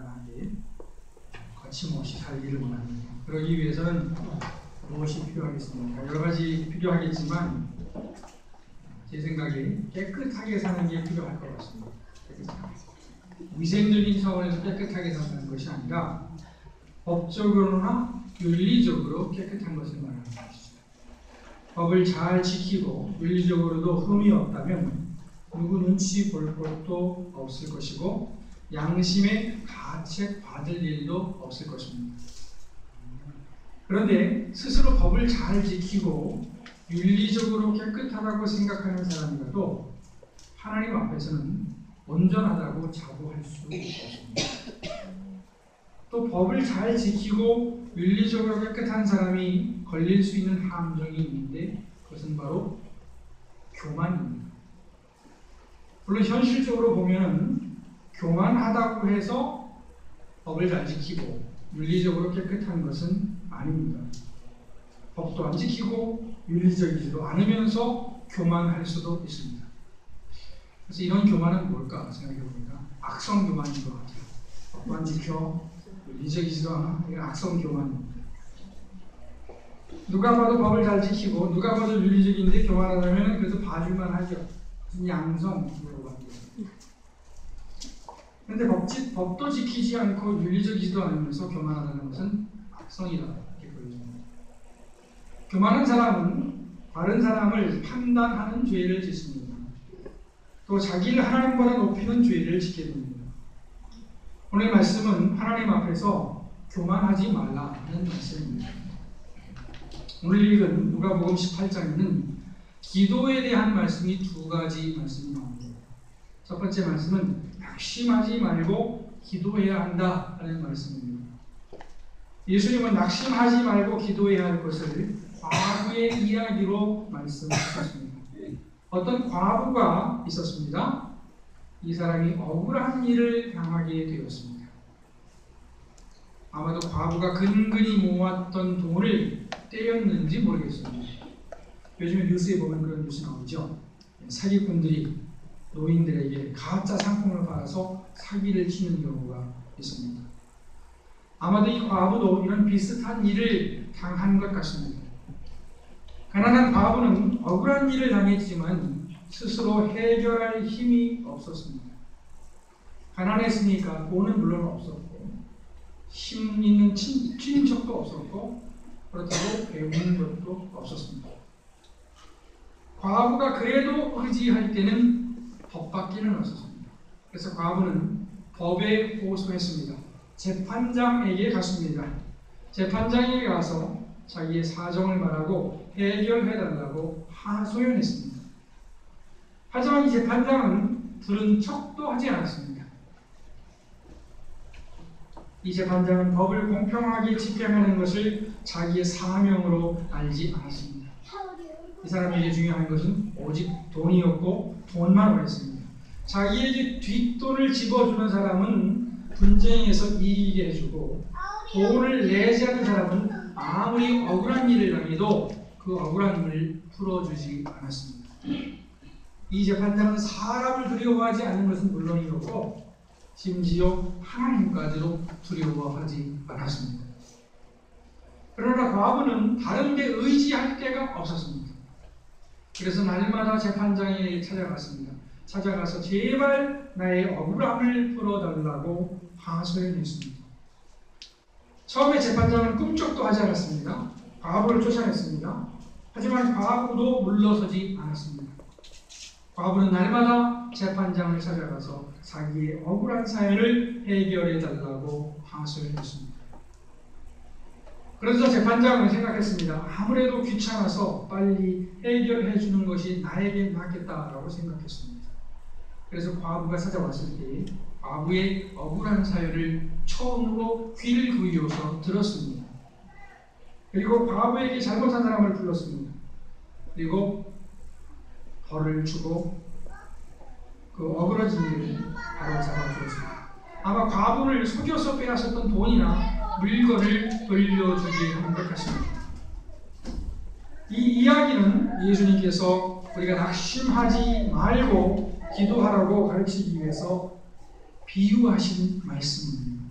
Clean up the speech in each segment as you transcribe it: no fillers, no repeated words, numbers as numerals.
온전하게 거침없이 살기를 원합니다. 그러기 위해서는 무엇이 필요하겠습니까? 여러 가지 필요하겠지만 제 생각에 깨끗하게 사는 게 필요할 것 같습니다. 위생적인 차원에서 깨끗하게 사는 것이 아니라 법적으로나 윤리적으로 깨끗한 것을 말하는 것이죠. 법을 잘 지키고 윤리적으로도 흠이 없다면 누구 눈치 볼 것도 없을 것이고 양심에 가책 받을 일도 없을 것입니다. 그런데 스스로 법을 잘 지키고 윤리적으로 깨끗하다고 생각하는 사람이라도 하나님 앞에서는 온전하다고 자부할 수 없습니다. 또 법을 잘 지키고 윤리적으로 깨끗한 사람이 걸릴 수 있는 함정이 있는데 그것은 바로 교만입니다. 물론 현실적으로 보면 교만하다고 해서 법을 잘 지키고 윤리적으로 깨끗한 것은 아닙니다. 법도 안 지키고 윤리적이지도 않으면서 교만할 수도 있습니다. 그래서 이런 교만은 뭘까 생각해보니까 악성 교만인 것 같아요. 법도 안 지켜 윤리적이지도 않아. 이건 악성 교만입니다. 누가 봐도 법을 잘 지키고 누가 봐도 윤리적인데 교만하다면 그래도 봐줄만 하죠. 무슨 양성이라고 합니다. 그런데 법도 지키지 않고 윤리적이지도 않으면서 교만하다는 것은 악성이다 이렇게 보여집니다. 교만한 사람은 다른 사람을 판단하는 죄를 짓습니다. 또 자기를 하나님보다 높이는 죄를 짓게 됩니다. 오늘 말씀은 하나님 앞에서 교만하지 말라는 말씀입니다. 오늘 읽은 누가복음 18장에는 기도에 대한 말씀이 두 가지 말씀이 나옵니다. 첫 번째 말씀은 낙심하지 말고 기도해야 한다는 말씀입니다. 예수님은 낙심하지 말고 기도해야 할 것을 과부의 이야기로 말씀하셨습니다. 어떤 과부가 있었습니다. 이 사람이 억울한 일을 당하게 되었습니다. 아마도 과부가 근근히 모았던 돈을 떼었는지 모르겠습니다. 요즘에 뉴스에 보면 그런 뉴스 나오죠. 사기꾼들이 노인들에게 가짜 상품을 팔아서 사기를 치는 경우가 있습니다. 아마도 이 과부도 이런 비슷한 일을 당한 것 같습니다. 가난한 과부는 억울한 일을 당했지만 스스로 해결할 힘이 없었습니다. 가난했으니까 돈은 물론 없었고 힘 있는 친인척도 없었고 그렇다고 배우는 것도 없었습니다. 과부가 그래도 의지할 때는 법밖에는 없었습니다. 그래서 과부는 법에 호소했습니다. 재판장에게 갔습니다. 재판장에게 가서 자기의 사정을 말하고 해결해달라고 하소연했습니다. 하지만 이 재판장은 들은 척도 하지 않았습니다. 이 재판장은 법을 공평하게 집행하는 것을 자기의 사명으로 알지 않았습니다. 이 사람에게 중요한 것은 오직 돈이었고 돈만 원했습니다. 자기에게 뒷돈을 집어주는 사람은 분쟁에서 이기게 해주고 돈을 내지 않는 사람은 아무리 억울한 일을 당해도 그 억울함을 풀어주지 않았습니다. 이 재판장은 사람을 두려워하지 않는 것은 물론이었고 심지어 하나님까지도 두려워하지 않았습니다. 그러나 과부는 다른 데 의지할 데가 없었습니다. 그래서 날마다 재판장에 찾아갔습니다. 찾아가서 제발 나의 억울함을 풀어달라고 하소연했습니다. 처음에 재판장은 꿈쩍도 하지 않았습니다. 과부를 쫓아냈습니다. 하지만 과부도 물러서지 않았습니다. 과부는 날마다 재판장을 찾아가서 자기의 억울한 사연을 해결해 달라고 하소연했습니다. 그래서 재판장은 생각했습니다. 아무래도 귀찮아서 빨리 해결해 주는 것이 나에게 낫겠다라고 생각했습니다. 그래서 과부가 찾아왔을 때 과부의 억울한 사연을 처음으로 귀를 기울여서 들었습니다. 그리고 과부에게 잘못한 사람을 불렀습니다. 그리고 벌을 주고 그 어그러진 일을 바로 잡아주었습니다. 아마 과부를 속여서 빼앗았던 돈이나 물건을 돌려주게 하는 것 같습니다. 이 이야기는 예수님께서 우리가 낙심하지 말고 기도하라고 가르치기 위해서 비유하신 말씀입니다.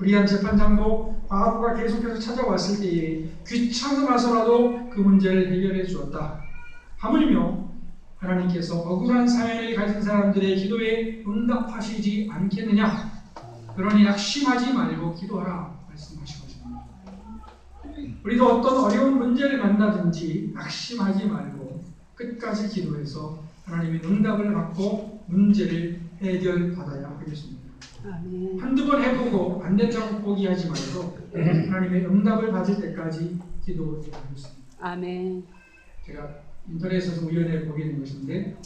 불의한 재판장도 과부가 계속해서 찾아왔을 때에 귀찮아서라도 그 문제를 해결해 주었다. 하물며 하나님께서 억울한 사연을 가진 사람들의 기도에 응답하시지 않겠느냐? 그러니 낙심하지 말고 기도하라 말씀하시거든요. 우리도 어떤 어려운 문제를 만나든지 낙심하지 말고 끝까지 기도해서 하나님의 응답을 받고 문제를 해결받아야 하겠습니다. 한두 번 해보고 안 된다고 포기하지 말고 하나님의 응답을 받을 때까지 기도해야 하겠습니다. 아멘. 제가 인터넷에서 우연히 보게 된 것인데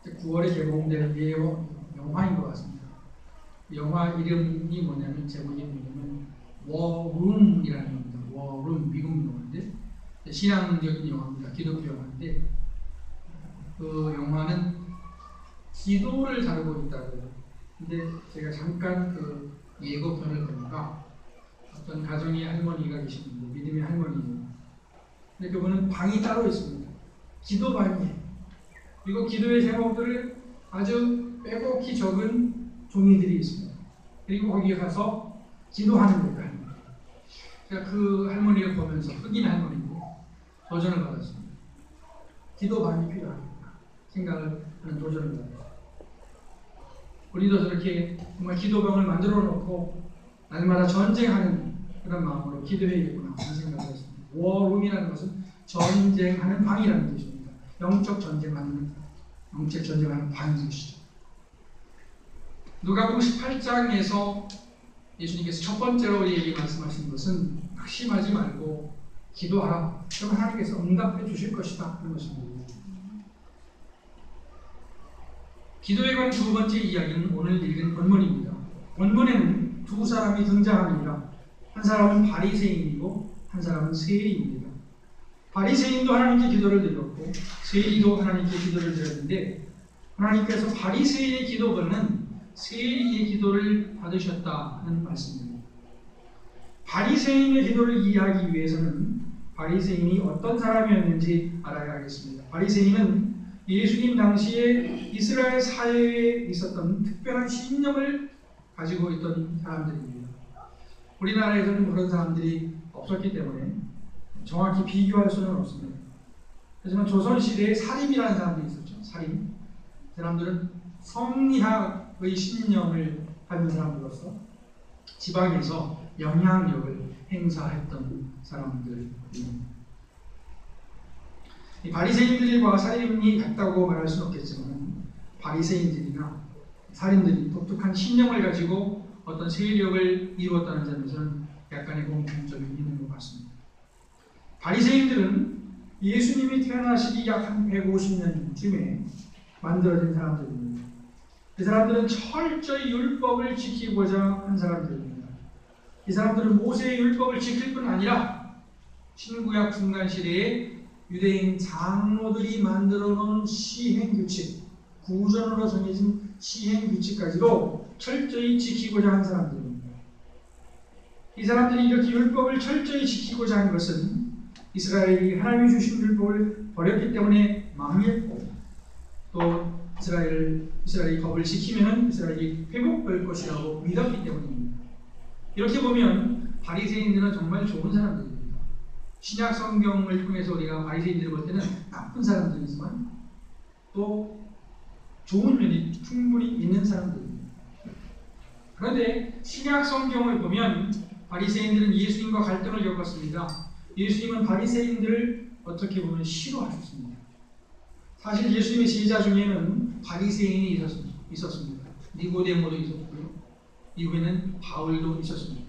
9월에 개봉될 영화인 것 같습니다. 영화 이름이 뭐냐면 제목이 뭐냐면 워룸이라는 겁니다. 워룸 미국 영화인데 신앙적인 영화입니다. 기독교 영화인데 그 영화는 기도를 다루고 있다고요. 근데 제가 잠깐 그 예고편을 보니까 어떤 가정의 할머니가 계시는데 믿음의 할머니예요. 근데 그분은 방이 따로 있습니다. 기도방이. 그리고 기도의 제목들을 아주 빼곡히 적은 종이들이 있습니다. 그리고 거기에 가서 기도하는 거예요. 제가 그 할머니를 보면서 흑인 할머니인데 도전을 받았습니다. 기도방이 필요하겠다 생각을 하는 도전을 받았습니다. 우리도 저렇게 정말 기도방을 만들어 놓고 날마다 전쟁하는 그런 마음으로 기도해야겠구나 하는 생각을 했습니다. 워룸이라는 것은 전쟁하는 방이라는 뜻입니다. 영적 전쟁하는 방인 것이죠. 누가복음 18장에서 예수님께서 첫 번째로 우리에게 말씀하신 것은 낙심하지 말고 기도하라. 그럼 하나님께서 응답해 주실 것이다 하는 것입니다. 기도에 관한 두 번째 이야기는 오늘 읽은 본문입니다. 본문에는 두 사람이 등장합니다. 한 사람은 바리새인이고 한 사람은 세리입니다. 바리새인도 하나님께 기도를 드렸고 세리도 하나님께 기도를 드렸는데 하나님께서 바리새인의 기도보다는 세리의 기도를 받으셨다 하는 말씀입니다. 바리새인의 기도를 이해하기 위해서는 바리새인이 어떤 사람이었는지 알아야 하겠습니다. 바리새인은 예수님 당시에 이스라엘 사회에 있었던 특별한 신념을 가지고 있던 사람들입니다. 우리나라에서는 그런 사람들이 없었기 때문에 정확히 비교할 수는 없습니다. 하지만 조선시대에 사림이라는 사람들이 있었죠. 사림. 그 사람들은 성리학의 신념을 가진 사람들로서 지방에서 영향력을 행사했던 사람들입니다. 이 바리새인들과 사림이 같다고 말할 수는 없겠지만 바리새인들이나 사림들이 독특한 신념을 가지고 어떤 세력을 이루었다는 점에서는 약간의 공통점이 있는 것 같습니다. 바리새인들은 예수님이 태어나시기 약 한 150년쯤에 만들어진 사람들입니다. 이 사람들은 철저히 율법을 지키고자 한 사람들입니다. 이 사람들은 모세의 율법을 지킬 뿐 아니라 신구약 중간 시대에 유대인 장로들이 만들어 놓은 시행규칙, 구전으로 정해진 시행규칙까지도 철저히 지키고자 한 사람들입니다. 이 사람들이 이렇게 율법을 철저히 지키고자 한 것은 이스라엘이 하나님이 주신 율법을 버렸기 때문에 망했고 또 이스라엘이 법을 지키면 이스라엘이 회복될 것이라고 믿었기 때문입니다. 이렇게 보면 바리새인들은 정말 좋은 사람들입니다. 신약 성경을 통해서 우리가 바리새인들을 볼 때는 나쁜 사람들이지만 또 좋은 면이 충분히 있는 사람들입니다. 그런데 신약 성경을 보면 바리새인들은 예수님과 갈등을 겪었습니다. 예수님은 바리새인들을 어떻게 보면 싫어하셨습니다. 사실 예수님의 제자 중에는 바리새인이 있었습니다. 니고데모도 있었고요. 이후에는 바울도 있었습니다.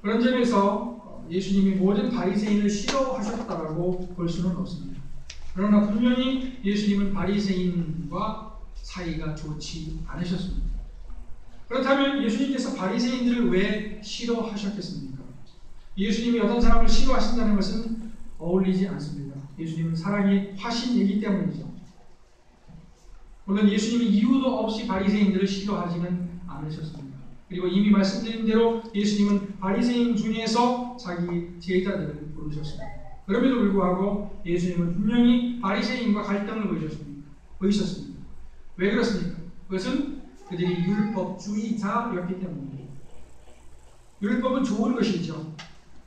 그런 점에서 예수님이 모든 바리새인을 싫어하셨다고 볼 수는 없습니다. 그러나 분명히 예수님은 바리새인과 사이가 좋지 않으셨습니다. 그렇다면 예수님께서 바리새인들을 왜 싫어하셨겠습니까? 예수님이 어떤 사람을 싫어하신다는 것은 어울리지 않습니다. 예수님은 사랑의 화신이기 때문이죠. 물론 예수님이 이유도 없이 바리새인들을 싫어하지는 않으셨습니다. 그리고 이미 말씀드린 대로 예수님은 바리새인 중에서 자기 제자들을 부르셨습니다. 그럼에도 불구하고 예수님은 분명히 바리새인과 갈등을 보이셨습니다. 왜 그렇습니까? 그것은 그들이 율법주의자였기 때문입니다. 율법은 좋은 것이죠.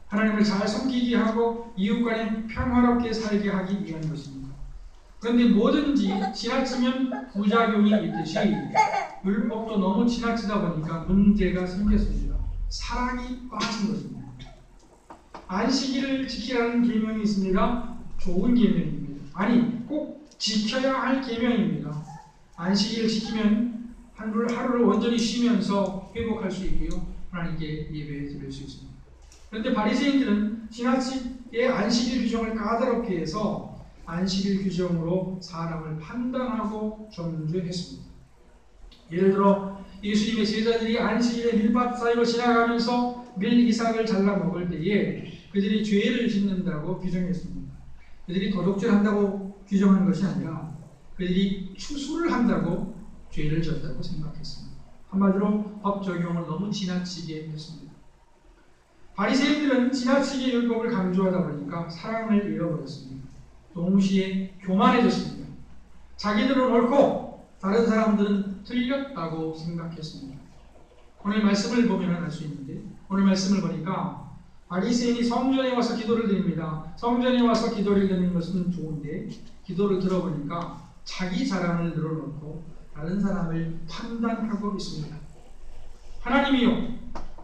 하나님을 잘 섬기게 하고 이웃간에 평화롭게 살게 하기 위한 것입니다. 그런데 뭐든지 지나치면 부작용이 있듯이 율법도 너무 지나치다 보니까 문제가 생겼습니다. 사랑이 빠진 것입니다. 안식일을 지키라는 계명이 있습니다. 좋은 계명입니다. 아니, 꼭 지켜야 할 계명입니다. 안식일을 지키면 하루를 온전히 쉬면서 회복할 수 있고요. 하나님께 예배 드릴 수 있습니다. 그런데 바리새인들은 지나치게 안식일 규정을 까다롭게 해서 안식일 규정으로 사람을 판단하고 정죄했습니다. 예를 들어 예수님의 제자들이 안식일에 밀밭 사이로 지나가면서 밀이삭을 잘라 먹을 때에 그들이 죄를 짓는다고 규정했습니다. 그들이 도둑질한다고 규정한 것이 아니라 그들이 추수를 한다고 죄를 졌다고 생각했습니다. 한마디로 법 적용을 너무 지나치게 했습니다. 바리새인들은 지나치게 율법을 강조하다 보니까 사랑을 잃어버렸습니다. 동시에 교만해졌습니다. 자기들은 옳고 다른 사람들은 틀렸다고 생각했습니다. 오늘 말씀을 보면 알 수 있는데 오늘 말씀을 보니까 바리새인이 성전에 와서 기도를 드립니다. 성전에 와서 기도를 드리는 것은 좋은데 기도를 들어보니까 자기 자랑을 늘어놓고 다른 사람을 판단하고 있습니다. 하나님이요,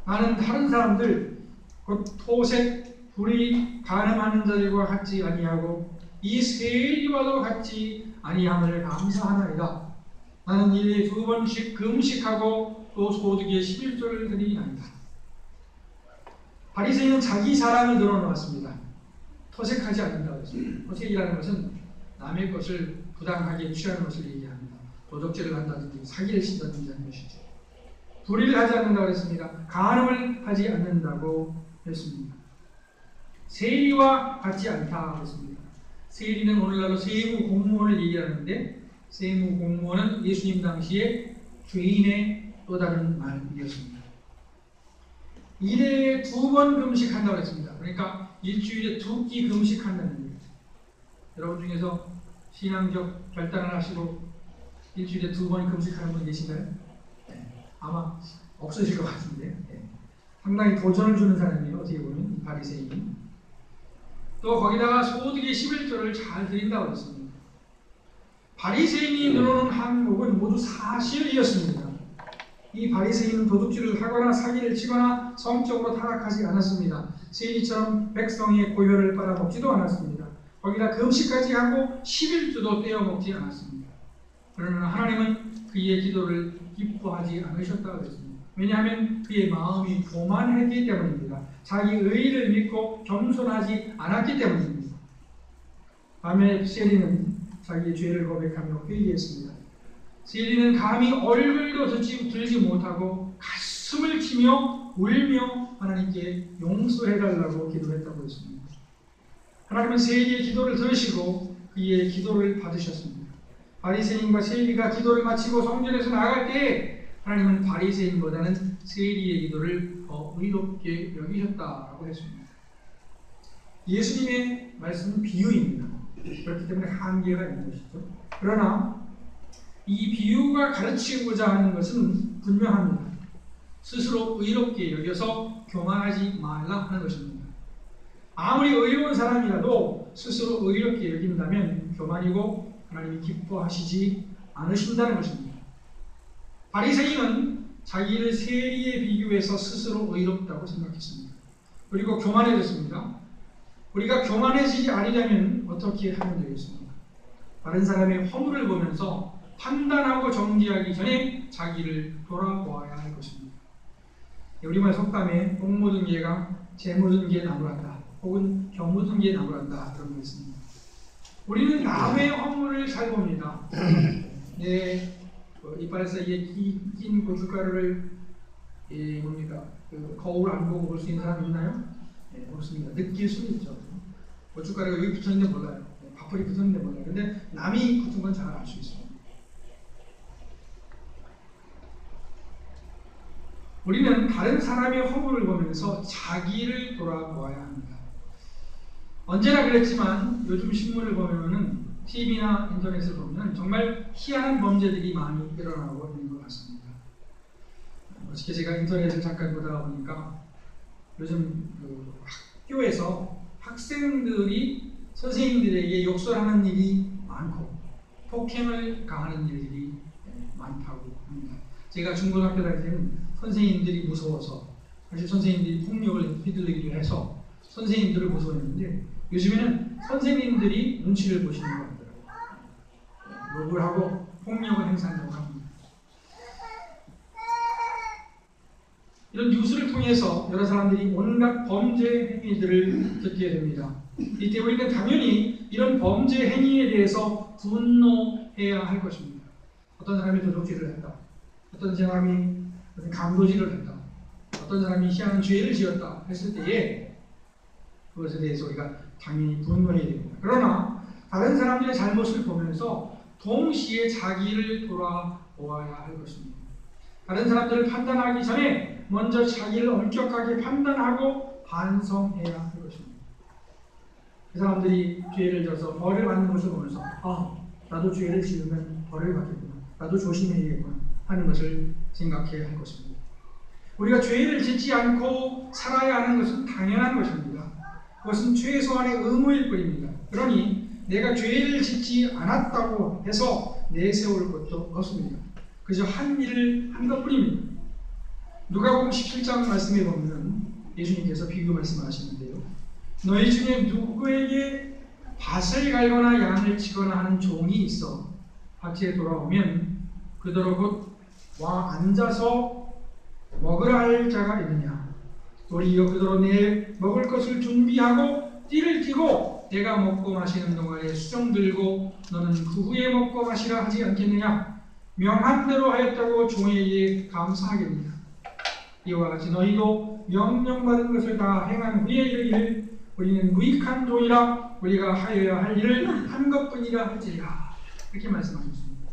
나는 다른 사람들 곧 토색, 불의, 간음하는 자들과 같지 아니하고 이 세리와도 같지 아니함을 감사하나이다. 나는 일에 2번씩 금식하고 또 소득의 11조를 드리나이다. 바리새인은 자기 자랑을 늘어놓았습니다. 토색하지 않는다고 했습니다. 토색이라는 것은 남의 것을 부당하게 취하는 것을 얘기합니다. 도적질을 한다든지 사기를 친다든지 하는 것이죠. 불의를 하지 않는다고 했습니다. 간음을 하지 않는다고 했습니다. 세리와 같지 않다고 했습니다. 세리는 오늘날로 세무 공무원을 얘기하는데 세무 공무원은 예수님 당시에 죄인의 또 다른 말이었습니다. 일에 2번 금식한다고 했습니다. 그러니까 일주일에 2끼 금식한다는 얘기예요. 여러분 중에서 신앙적 결단을 하시고 일주일에 2번 금식하는 분 계신가요? 네. 아마 없으실 것 같은데 네. 상당히 도전을 주는 사람이에요. 어떻게 보면 이 바리새인이. 또 거기다가 소득의 11조를 잘 드린다고 했습니다. 바리새인이 늘어놓은 항목은 모두 사실이었습니다. 이 바리새인은 도둑질을 하거나 사기를 치거나 성적으로 타락하지 않았습니다. 세리처럼 백성의 고혈을 빨아먹지도 않았습니다. 거기다 금식까지 하고 11조도 떼어먹지 않았습니다. 그러나 하나님은 그의 기도를 기뻐하지 않으셨다고 했습니다. 왜냐하면 그의 마음이 교만했기 때문입니다. 자기 의의를 믿고 겸손하지 않았기 때문입니다. 밤에 세리는 자기의 죄를 고백하며 회개했습니다. 세리는 감히 얼굴도 들지 못하고 가슴을 치며 울며 하나님께 용서해달라고 기도했다고 했습니다. 하나님은 세리의 기도를 들으시고 그의 기도를 받으셨습니다. 바리새인과 세리가 기도를 마치고 성전에서 나갈 때 하나님은 바리새인보다는 세리의 기도를 더 의롭게 여기셨다고 했습니다. 예수님의 말씀은 비유입니다. 그렇기 때문에 한계가 있는 것이죠. 그러나 이 비유가 가르치고자 하는 것은 분명합니다. 스스로 의롭게 여겨서 교만하지 말라 하는 것입니다. 아무리 의로운 사람이라도 스스로 의롭게 여긴다면 교만이고 하나님이 기뻐하시지 않으신다는 것입니다. 바리새인은 자기를 세리에 비교해서 스스로 의롭다고 생각했습니다. 그리고 교만해졌습니다. 우리가 교만해지지 않으려면 어떻게 하면 되겠습니까? 다른 사람의 허물을 보면서 판단하고 정죄하기 전에 자기를 돌아보아야 할 것입니다. 우리말 속담에 똥 묻은 개가 재 묻은 개 나무란다. 혹은 겨 묻은 개 나무란다. 그런 거 있습니다. 우리는 남의 허물을 잘 봅니다. 내 이빨 사이에 낀 고춧가루를 거울 안 보고 볼 수 있는 사람 있나요? 네, 없습니다. 느낄 수는 있죠. 고춧가루가 여기 붙었는데 몰라요. 밥풀이 붙었는데 몰라요. 근데 남이 붙은 건 잘 알 수 있습니다. 우리는 다른 사람의 허물을 보면서 자기를 돌아보아야 합니다. 언제나 그랬지만 요즘 신문을 보면은 TV나 인터넷을 보면 정말 희한한 범죄들이 많이 일어나고 있는 것 같습니다. 어저께 제가 인터넷을 잠깐 보다가 보니까 요즘 그 학교에서 학생들이 선생님들에게 욕설하는 일이 많고 폭행을 가하는 일들이 많다고 합니다. 제가 중고등학교 다닐 때는 선생님들이 무서워서 사실 선생님들이 폭력을 휘둘리기도 해서 선생님들을 무서워했는데 요즘에는 선생님들이 눈치를 보시는 것 같더라고요. 욕을 하고 폭력을 행사한다고 합니다. 이런 뉴스를 통해서 여러 사람들이 온갖 범죄 행위들을 듣게 됩니다. 이때 우리는 당연히 이런 범죄 행위에 대해서 분노해야 할 것입니다. 어떤 사람이 도둑질을 했다. 어떤 사람이 강도질을 했다. 어떤 사람이 희한한 죄를 지었다 했을 때에 그것에 대해서 우리가 당연히 분노해야 됩니다. 그러나 다른 사람들의 잘못을 보면서 동시에 자기를 돌아보아야 할 것입니다. 다른 사람들을 판단하기 전에 먼저 자기를 엄격하게 판단하고 반성해야 할 것입니다. 그 사람들이 죄를 져서 벌을 받는 것을 보면서 나도 죄를 지으면 벌을 받겠구나. 나도 조심해야겠구나 하는 것을 생각해야 할 것입니다. 우리가 죄를 짓지 않고 살아야 하는 것은 당연한 것입니다. 그것은 최소한의 의무일 뿐입니다. 그러니 내가 죄를 짓지 않았다고 해서 내세울 것도 없습니다. 그저 한 일을 한 것뿐입니다. 누가복음 17장 말씀에 보면 예수님께서 비유 말씀하시는데요. 너희 중에 누구에게 밭을 갈거나 양을 치거나 하는 종이 있어 밭에 돌아오면 그대로 곧 와 앉아서 먹으라 할 자가 있느냐. 도리어 그대로 내 먹을 것을 준비하고 띠를 띠고 내가 먹고 마시는 동안에 수종 들고 너는 그 후에 먹고 마시라 하지 않겠느냐. 명한 대로 하였다고 종에게 감사하겠느냐. 이와 같이 너희도 명령받은 것을 다 행한 후에 이르기를 우리는 무익한 종이라 우리가 하여야 할 일을 한 것뿐이라 할지라. 이렇게 말씀하셨습니다.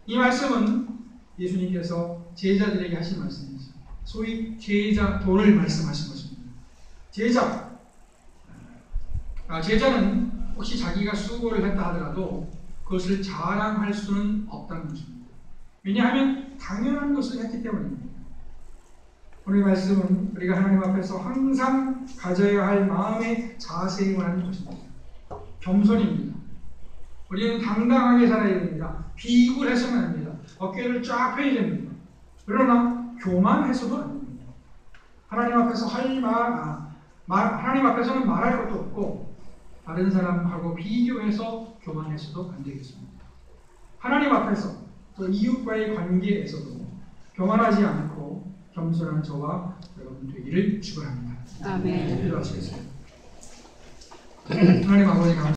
이 말씀은 예수님께서 제자들에게 하신 말씀이죠. 소위 제자도를 말씀하신 것입니다. 제자는 혹시 자기가 수고를 했다 하더라도 그것을 자랑할 수는 없다는 것입니다. 왜냐하면 당연한 것을 했기 때문입니다. 오늘 말씀은 우리가 하나님 앞에서 항상 가져야 할 마음의 자세에 관한 것입니다. 겸손입니다. 우리는 당당하게 살아야 됩니다. 비굴해서는 안 됩니다. 어깨를 쫙 펴야 됩니다. 그러나 교만해서도 안 됩니다. 하나님 앞에서 하나님 앞에서는 말할 것도 없고 다른 사람하고 비교해서 교만해서도 안 되겠습니다. 하나님 앞에서 또 이웃과의 관계에서도 교만하지 않고 겸손한 저와 여러분 되기를 축원합니다. 아멘. 기도하시겠습니다. 하나님 아버지 감사합니다.